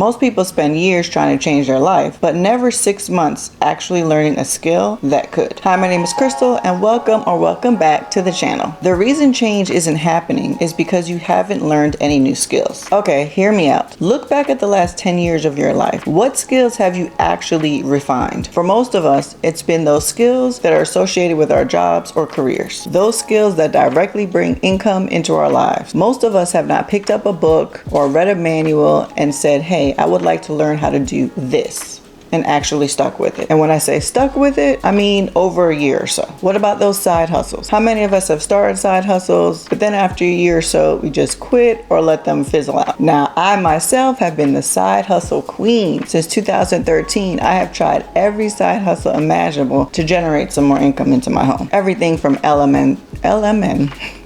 Most people spend years trying to change their life, but never 6 months actually learning a skill that could. Hi, my name is Crystal, and welcome back to the channel. The reason change isn't happening is because you haven't learned any new skills. Okay, hear me out. Look back at the last 10 years of your life. What skills have you actually refined? For most of us, it's been those skills that are associated with our jobs or careers. Those skills that directly bring income into our lives. Most of us have not picked up a book or read a manual and said, hey, I would like to learn how to do this, and actually stuck with it. And when I say stuck with it, I mean over a year or so. What about those side hustles? How many of us have started side hustles, but then after a year or so, we just quit or let them fizzle out? Now, I myself have been the side hustle queen. Since 2013, I have tried every side hustle imaginable to generate some more income into my home. Everything from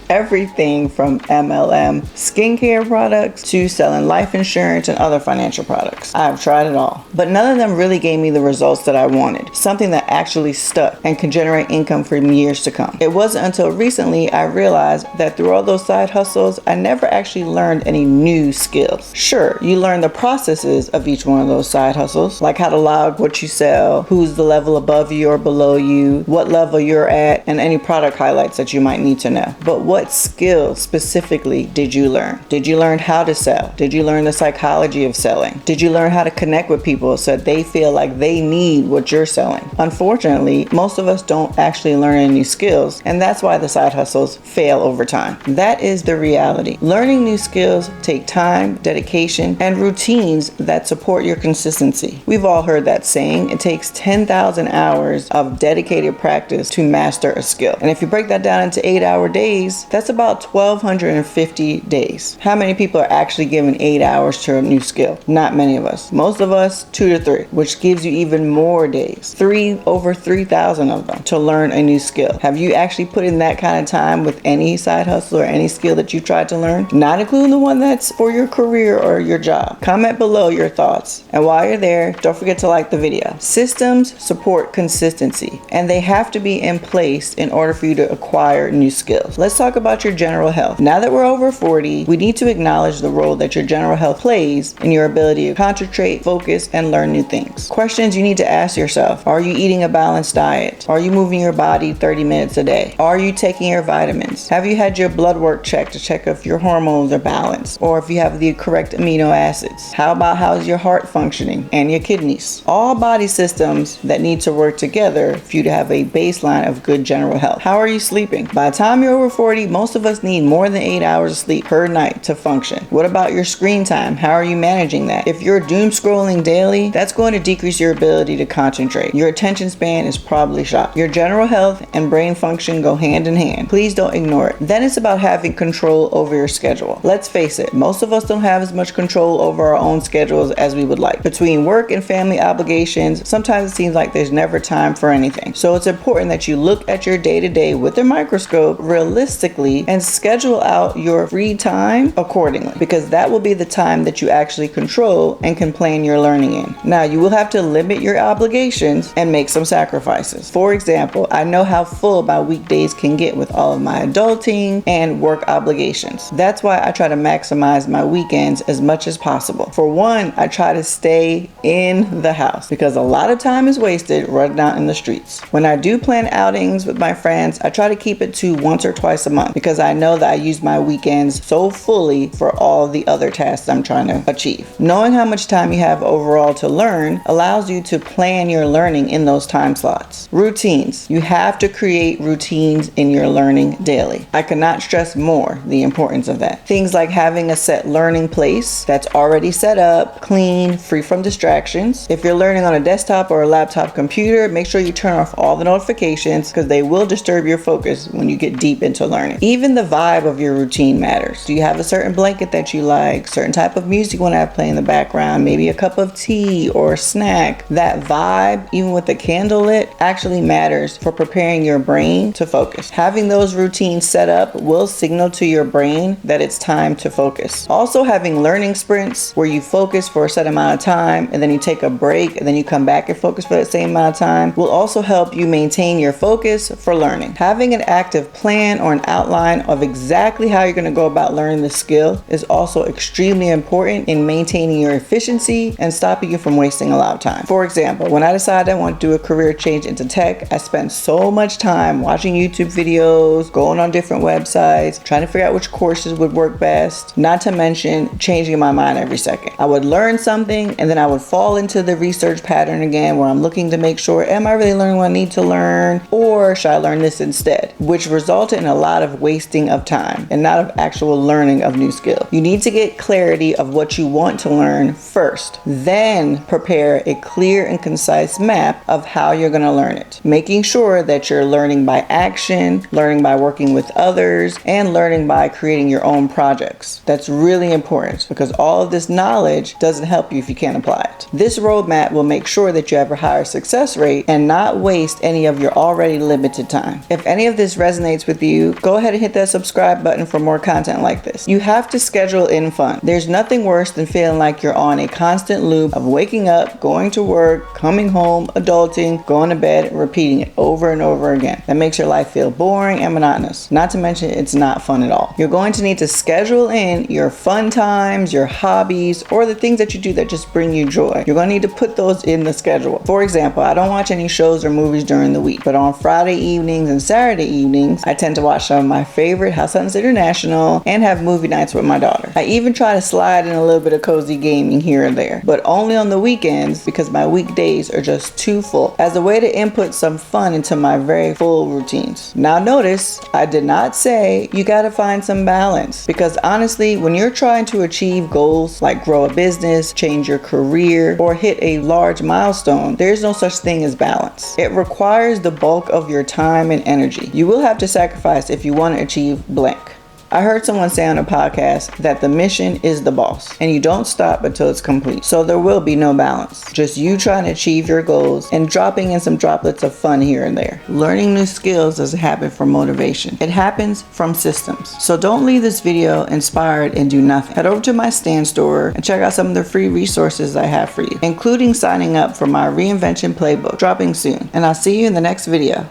everything from MLM skincare products to selling life insurance and other financial products. I've tried it all, but none of them really gave me the results that I wanted, something that actually stuck and could generate income for years to come. It wasn't until recently I realized that through all those side hustles, I never actually learned any new skills. Sure, you learn the processes of each one of those side hustles, like how to log what you sell, who's the level above you or below you, what level you're at, and any product highlights that you might need to know. But what skills specifically did you learn? Did you learn how to sell? Did you learn the psychology of selling? Did you learn how to connect with people so that they feel like they need what you're selling? Unfortunately, most of us don't actually learn any new skills, and that's why the side hustles fail over time. That is the reality. Learning new skills take time, dedication, and routines that support your consistency. We've all heard that saying, it takes 10,000 hours of dedicated practice to master a skill. And if you break that down into 8-hour days, that's about 1,250 days. How many people are actually given 8 hours to a new skill? Not many of us. Most of us, 2 to 3, which gives you even more days. Over 3,000 of them to learn a new skill. Have you actually put in that kind of time with any side hustle or any skill that you tried to learn? Not including the one that's for your career or your job. Comment below your thoughts. And while you're there, don't forget to like the video. Systems support consistency, and they have to be in place in order for you to acquire new skills. Let's talk about your general health. Now that we're over 40, we need to acknowledge the role that your general health plays in your ability to concentrate, focus, and learn new things. Questions you need to ask yourself: are you eating a balanced diet? Are you moving your body 30 minutes a day? Are you taking your vitamins? Have you had your blood work checked to check if your hormones are balanced or if you have the correct amino acids? How about how's your heart functioning and your kidneys? All body systems that need to work together for you to have a baseline of good general health. How are you sleeping? By the time you're over 40, most of us need more than 8 hours of sleep per night to function. What about your screen time? How are you managing that? If you're doom scrolling daily, that's going to decrease your ability to concentrate. Your attention span is probably shot. Your general health and brain function go hand in hand. Please don't ignore it. Then it's about having control over your schedule. Let's face it, most of us don't have as much control over our own schedules as we would like. Between work and family obligations, sometimes it seems like there's never time for anything. So it's important that you look at your day-to-day with a microscope realistically and schedule out your free time accordingly, because that will be the time that you actually control and can plan your learning in. Now, you will have to limit your obligations and make some sacrifices. For example, I know how full my weekdays can get with all of my adulting and work obligations. That's why I try to maximize my weekends as much as possible. For one, I try to stay in the house because a lot of time is wasted running out in the streets. When I do plan outings with my friends, I try to keep it to once or twice a month because I know that I use my weekends so fully for all the other tasks I'm trying to achieve. Knowing how much time you have overall to learn allows you to plan your learning in those time slots. Routines. You have to create routines in your learning daily. I cannot stress more the importance of that. Things like having a set learning place that's already set up, clean, free from distractions. If you're learning on a desktop or a laptop computer, make sure you turn off all the notifications because they will disturb your focus when you get deep into learning. Even the vibe of your routine matters. Do you have a certain blanket that you like, certain type of music you want to have playing in the background, maybe a cup of tea or a snack? That vibe, even with the candle lit, actually matters for preparing your brain to focus. Having those routines set up will signal to your brain that it's time to focus. Also, having learning sprints where you focus for a set amount of time and then you take a break and then you come back and focus for that same amount of time will also help you maintain your focus for learning. Having an active plan or an outline of exactly how you're going to go about learning the skill is also extremely important in maintaining your efficiency and stopping you from wasting a lot of time. For example, when I decided I want to do a career change into tech, I spent so much time watching YouTube videos, going on different websites, trying to figure out which courses would work best, not to mention changing my mind every second. I would learn something and then I would fall into the research pattern again where I'm looking to make sure, am I really learning what I need to learn, or should I learn this instead? Which resulted in a lot of wasting of time and not of actual learning of new skill. You need to get clarity of what you want to learn first, then prepare a clear and concise map of how you're going to learn it, making sure that you're learning by action, learning by working with others, and learning by creating your own projects. That's really important because all of this knowledge doesn't help you if you can't apply it. This roadmap will make sure that you have a higher success rate and not waste any of your already limited time. If any of this resonates with you, go ahead and hit that subscribe button for more content like this. You have to schedule in fun. There's nothing worse than feeling like you're on a constant loop of waking up, going to work, coming home, adulting, going to bed, and repeating it over and over again. That makes your life feel boring and monotonous. Not to mention it's not fun at all. You're going to need to schedule in your fun times, your hobbies, or the things that you do that just bring you joy. You're going to need to put those in the schedule. For example, I don't watch any shows or movies during the week, but on Friday evenings and Saturday evenings, I tend to watch some of my favorite House Hunters International and have movie nights with my daughter. I even try to slide in a little bit of cozy gaming here and there, but only on the weekends because my weekdays are just too full, as a way to input some fun into my very full routines. Now notice, I did not say you gotta find some balance, because honestly, when you're trying to achieve goals like grow a business, change your career, or hit a large milestone, there's no such thing as balance. It requires the bulk of your time and energy. You will have to sacrifice if you want to achieve blank. I heard someone say on a podcast that the mission is the boss and you don't stop until it's complete. So there will be no balance. Just you trying to achieve your goals and dropping in some droplets of fun here and there. Learning new skills doesn't happen from motivation. It happens from systems. So don't leave this video inspired and do nothing. Head over to my Stand store and check out some of the free resources I have for you, including signing up for my reinvention playbook dropping soon. And I'll see you in the next video.